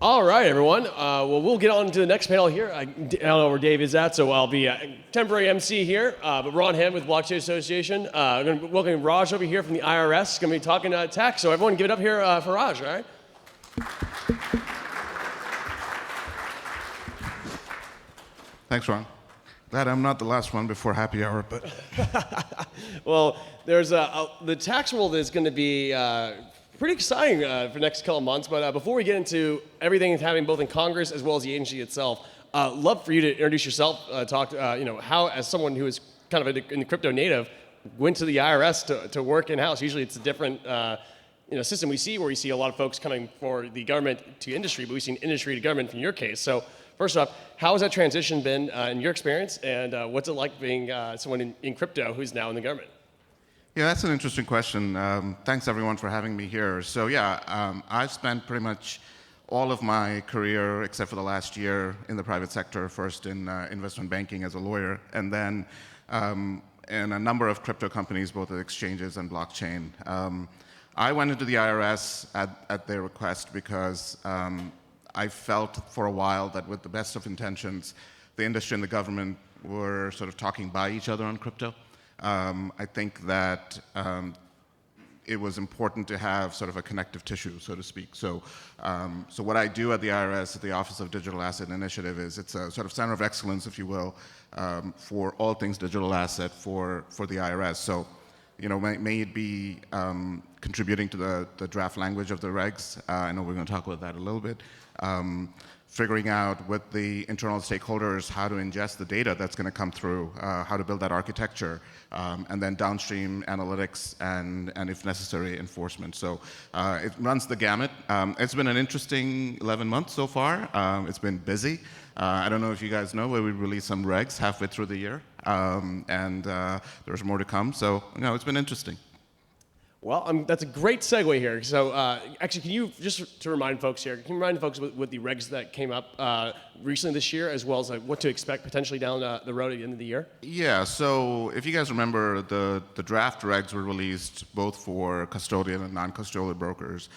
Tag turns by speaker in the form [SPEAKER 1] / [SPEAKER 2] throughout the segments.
[SPEAKER 1] All right, everyone. Well, we'll get on to the next panel here. I don't know where Dave is at, so I'll be temporary MC here. But Ron Hammond with Blockchain Association. I'm going to welcome Raj over here from the IRS. Going to be talking tax. So everyone, give it up here for Raj. All right.
[SPEAKER 2] Thanks, Ron. Glad I'm not the last one before happy hour, but
[SPEAKER 1] Well, there's the tax world is going to be pretty exciting for the next couple of months. But before we get into everything that's happening both in Congress as well as the agency itself, love for you to introduce yourself. Talk how, as someone who is kind of a crypto native, went to the IRS to work in house. Usually, it's a different system we see where we see a lot of folks coming for the government to industry, but we've seen industry to government in your case. So first off, how has that transition been in your experience, and what's it like being someone in crypto who's now in the government?
[SPEAKER 2] yeah, that's an interesting question. Thanks everyone for having me here. So yeah, I've spent pretty much all of my career, except for the last year, in the private sector. First in investment banking as a lawyer, and then in a number of crypto companies, both at exchanges and blockchain. I went into the IRS at their request because I felt for a while that with the best of intentions, the industry and the government were sort of talking by each other on crypto. I think that it was important to have sort of a connective tissue, so to speak. So what I do at the IRS, at the Office of Digital Asset Initiative, is it's a sort of center of excellence, if you will, for all things digital asset for the IRS. So, may it be contributing to the draft language of the regs. I know we're going to talk about that a little bit. Figuring out with the internal stakeholders how to ingest the data that's going to come through, how to build that architecture, and then downstream analytics and if necessary, enforcement. So it runs the gamut. It's been an interesting 11 months so far. It's been busy. I don't know if you guys know, but we released some regs halfway through the year, and there's more to come. So, it's been interesting.
[SPEAKER 1] Well, that's a great segue here. So actually, can you, just to remind folks here, can you remind folks with the regs that came up recently this year, as well as what to expect potentially down the road at the end of the year?
[SPEAKER 2] Yeah, so if you guys remember, the draft regs were released both for custodial and non-custodial brokers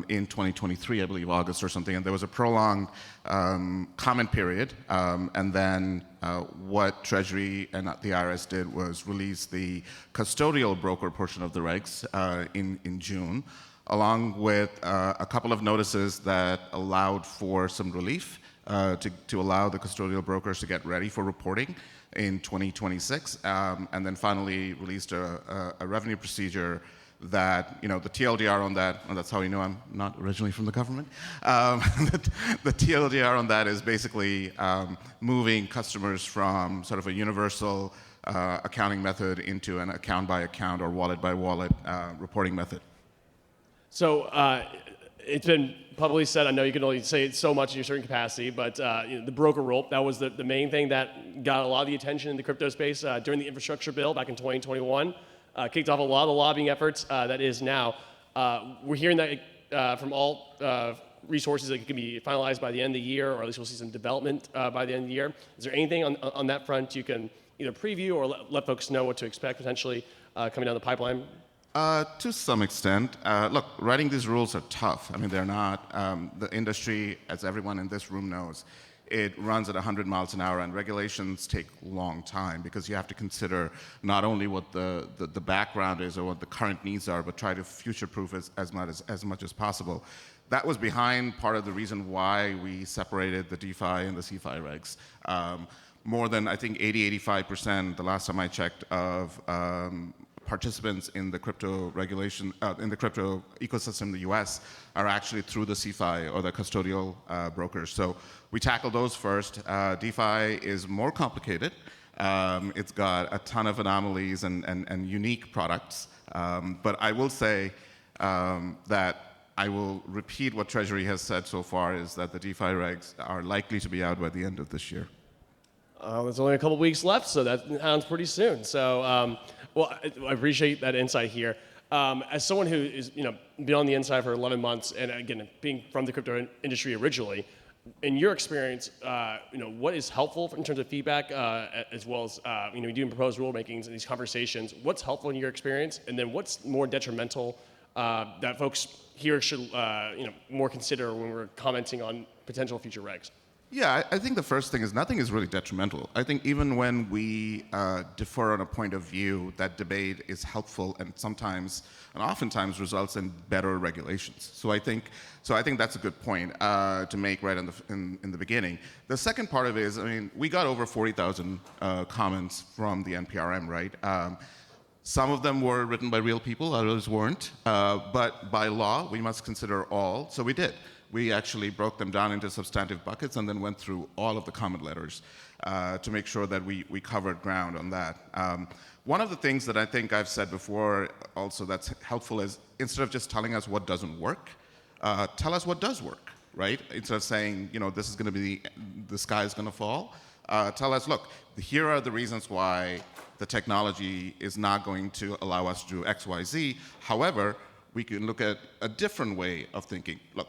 [SPEAKER 2] in 2023, I believe, August or something, and there was a prolonged comment period, and then what Treasury and the IRS did was release the custodial broker portion of the regs in June, along with a couple of notices that allowed for some relief to allow the custodial brokers to get ready for reporting in 2026, and then finally released a revenue procedure that, the TLDR on that, and that's how you know I'm not originally from the government, the TLDR on that is basically moving customers from sort of a universal accounting method into an account-by-account or wallet-by-wallet reporting method.
[SPEAKER 1] So it's been publicly said, I know you can only say it so much in your certain capacity, but the broker rule, that was the main thing that got a lot of the attention in the crypto space during the infrastructure bill back in 2021. Kicked off a lot of the lobbying efforts that is now. We're hearing that from all resources that it can be finalized by the end of the year, or at least we'll see some development by the end of the year. Is there anything on that front you can either preview or let folks know what to expect potentially coming down the pipeline?
[SPEAKER 2] To some extent. Look, writing these rules are tough. I mean, they're not, the industry, as everyone in this room knows, it runs at 100 miles an hour, and regulations take a long time because you have to consider not only what the background is or what the current needs are, but try to future-proof as much as possible. That was behind part of the reason why we separated the DeFi and the CeFi regs. More than, I think, 85%, the last time I checked, of participants in the crypto regulation, in the crypto ecosystem in the US are actually through the CeFi or the custodial brokers. So we tackle those first. DeFi is more complicated. It's got a ton of anomalies and unique products. But I will say that I will repeat what Treasury has said so far, is that the DeFi regs are likely to be out by the end of this year.
[SPEAKER 1] There's only a couple weeks left, so that sounds pretty soon. So, well, I appreciate that insight here. As someone who is, been on the inside for 11 months, and again, being from the crypto industry originally, in your experience, what is helpful in terms of feedback, as well as, doing proposed rulemakings and these conversations? What's helpful in your experience, and then what's more detrimental that folks here should more consider when we're commenting on potential future regs?
[SPEAKER 2] Yeah, I think the first thing is nothing is really detrimental. I think even when we differ on a point of view, that debate is helpful and sometimes and oftentimes results in better regulations. So I think that's a good point to make right in the beginning. The second part of it is, I mean, we got over 40,000 comments from the NPRM, right? Some of them were written by real people, others weren't. But by law, we must consider all, so we did. We actually broke them down into substantive buckets and then went through all of the comment letters to make sure that we covered ground on that. One of the things that I think I've said before also that's helpful is instead of just telling us what doesn't work, tell us what does work, right? Instead of saying, this is going to be, the sky is going to fall, tell us, look, here are the reasons why the technology is not going to allow us to do X, Y, Z. However, we can look at a different way of thinking. Look,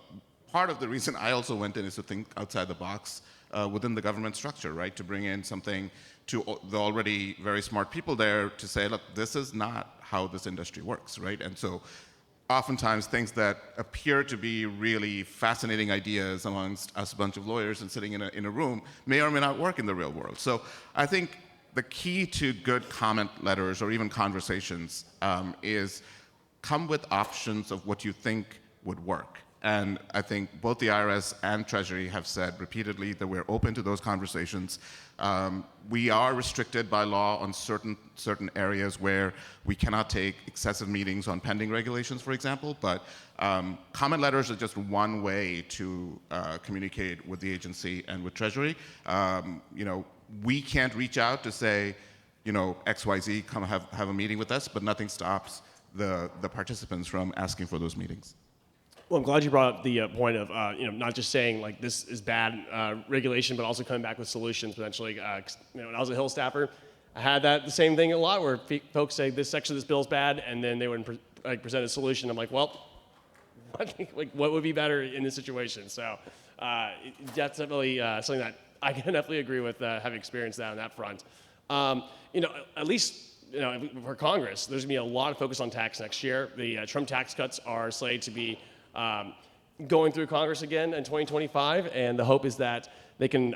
[SPEAKER 2] part of the reason I also went in is to think outside the box within the government structure, right? To bring in something to the already very smart people there to say, look, this is not how this industry works, right? And so oftentimes things that appear to be really fascinating ideas amongst us a bunch of lawyers and sitting in a room may or may not work in the real world. So I think the key to good comment letters or even conversations is come with options of what you think would work. And I think both the IRS and Treasury have said repeatedly that we're open to those conversations. We are restricted by law on certain areas where we cannot take excessive meetings on pending regulations, for example, but comment letters are just one way to communicate with the agency and with Treasury. We can't reach out to say, XYZ, come have a meeting with us, but nothing stops the participants from asking for those meetings.
[SPEAKER 1] Well, I'm glad you brought up the point of not just saying like this is bad regulation, but also coming back with solutions potentially. When I was a Hill staffer, I had the same thing a lot where folks say this section of this bill is bad, and then they would present a solution. I'm like, well, what would be better in this situation? So that's definitely something that I can definitely agree with, having experienced that on that front. At least. For Congress, there's going to be a lot of focus on tax next year. The Trump tax cuts are slated to be going through Congress again in 2025, and the hope is that they can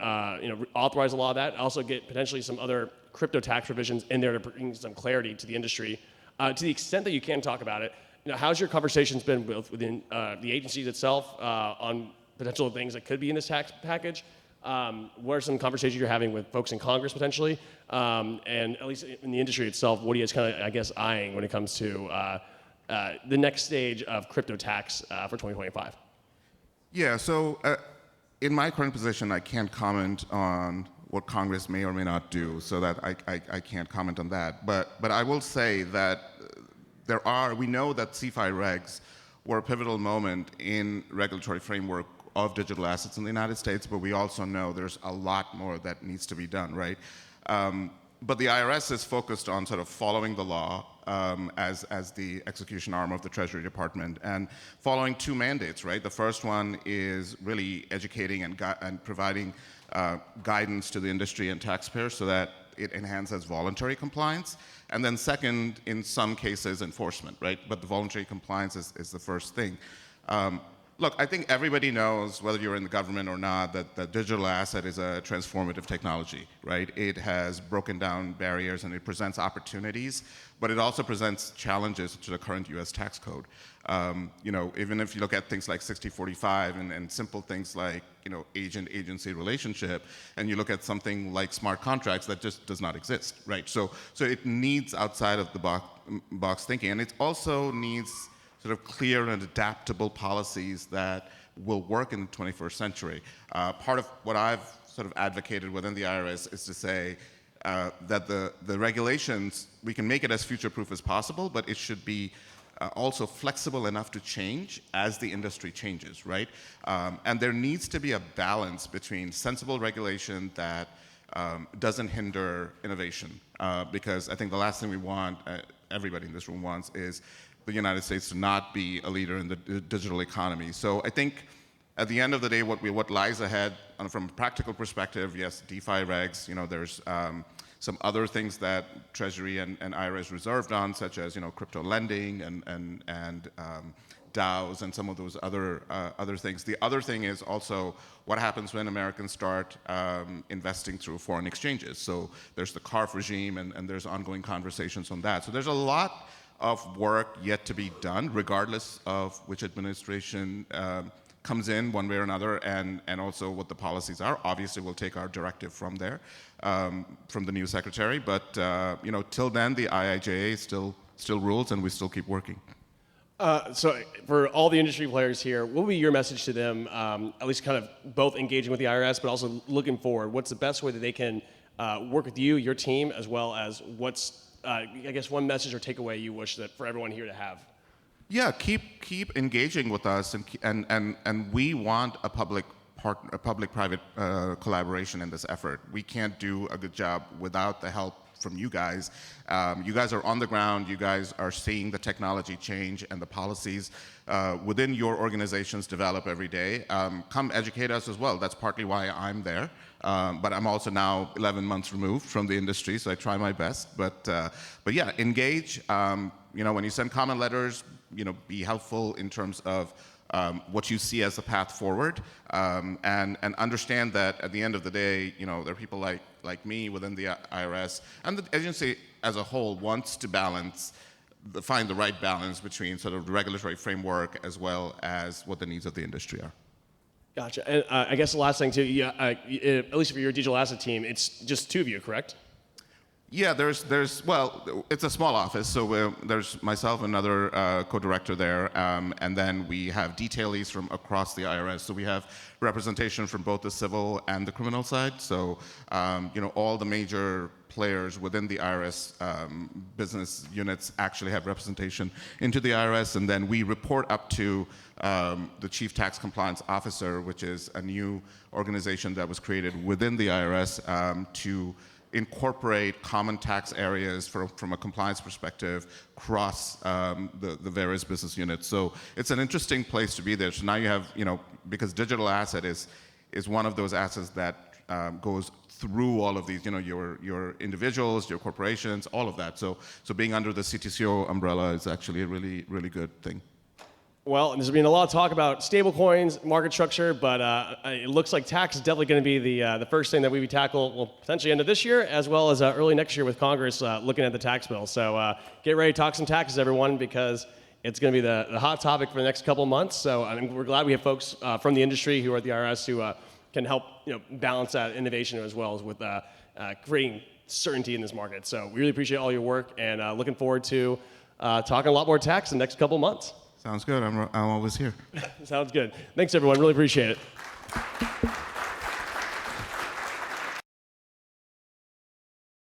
[SPEAKER 1] authorize a lot of that, also get potentially some other crypto tax provisions in there to bring some clarity to the industry. To the extent that you can talk about it, how's your conversations been within the agencies itself on potential things that could be in this tax package? What are some conversations you're having with folks in Congress potentially? And at least in the industry itself, what are you guys kind of, eyeing when it comes to the next stage of crypto tax for 2025?
[SPEAKER 2] Yeah, so in my current position, I can't comment on what Congress may or may not do, so that I can't comment on that. But I will say that we know that CFI regs were a pivotal moment in regulatory framework of digital assets in the United States, but we also know there's a lot more that needs to be done, right? But the IRS is focused on sort of following the law as the execution arm of the Treasury Department and following two mandates, right? The first one is really educating and providing guidance to the industry and taxpayers so that it enhances voluntary compliance. And then second, in some cases, enforcement, right? But the voluntary compliance is the first thing. Look, I think everybody knows, whether you're in the government or not, that the digital asset is a transformative technology, right? It has broken down barriers and it presents opportunities, but it also presents challenges to the current US tax code. Even if you look at things like 6045 and simple things like, agent-agency relationship, and you look at something like smart contracts, that just does not exist, right? So it needs outside of the box thinking, and it also needs sort of clear and adaptable policies that will work in the 21st century. Part of what I've sort of advocated within the IRS is to say that the regulations, we can make it as future-proof as possible, but it should be also flexible enough to change as the industry changes, right? And there needs to be a balance between sensible regulation that doesn't hinder innovation, because I think the last thing we want, everybody in this room wants, is the United States to not be a leader in the digital economy. So I think at the end of the day, what lies ahead from a practical perspective, yes, DeFi regs, there's some other things that Treasury and IRS reserved on, such as crypto lending and DAOs and some of those other things. The other thing is also what happens when Americans start investing through foreign exchanges. So there's the CARF regime, and there's ongoing conversations on that. So there's a lot of work yet to be done, regardless of which administration comes in one way or another, and also what the policies are. Obviously, we'll take our directive from there, from the new secretary. But till then, the IIJA still rules, and we still keep working.
[SPEAKER 1] So for all the industry players here, what would be your message to them, at least kind of both engaging with the IRS, but also looking forward? What's the best way that they can work with you, your team, as well as what's, I guess, one message or takeaway you wish that for everyone here to have?
[SPEAKER 2] Yeah, keep engaging with us, and we want a public-private collaboration in this effort. We can't do a good job without the help from you guys. You guys are on the ground. You guys are seeing the technology change and the policies within your organizations develop every day. Come educate us as well. That's partly why I'm there. But I'm also now 11 months removed from the industry, so I try my best. But yeah, engage. When you send comment letters, be helpful in terms of what you see as the path forward, and understand that at the end of the day, there are people like me within the IRS, and the agency as a whole wants to find the right balance between sort of the regulatory framework as well as what the needs of the industry are.
[SPEAKER 1] Gotcha. And I guess the last thing too, at least for your digital asset team, it's just two of you, correct?
[SPEAKER 2] Yeah, well, it's a small office, so there's myself and another co-director there, and then we have detailees from across the IRS. So we have representation from both the civil and the criminal side. So, all the major players within the IRS business units actually have representation into the IRS, and then we report up to the Chief Tax Compliance Officer, which is a new organization that was created within the IRS to incorporate common tax areas from a compliance perspective across the various business units. So it's an interesting place to be there. So now you have, because digital asset is one of those assets that goes through all of these, your individuals, your corporations, all of that. So being under the CTCO umbrella is actually a really, really good thing.
[SPEAKER 1] Well, there's been a lot of talk about stablecoins, market structure, but it looks like tax is definitely going to be the first thing that we tackle, well, potentially end of this year, as well as early next year with Congress looking at the tax bill. So get ready to talk some taxes, everyone, because it's going to be the hot topic for the next couple of months. So we're glad we have folks from the industry who are at the IRS who can help balance that innovation as well as with creating certainty in this market. So we really appreciate all your work and looking forward to talking a lot more tax in the next couple of months.
[SPEAKER 2] Sounds good. I'm always here.
[SPEAKER 1] Sounds good. Thanks, everyone. Really appreciate it.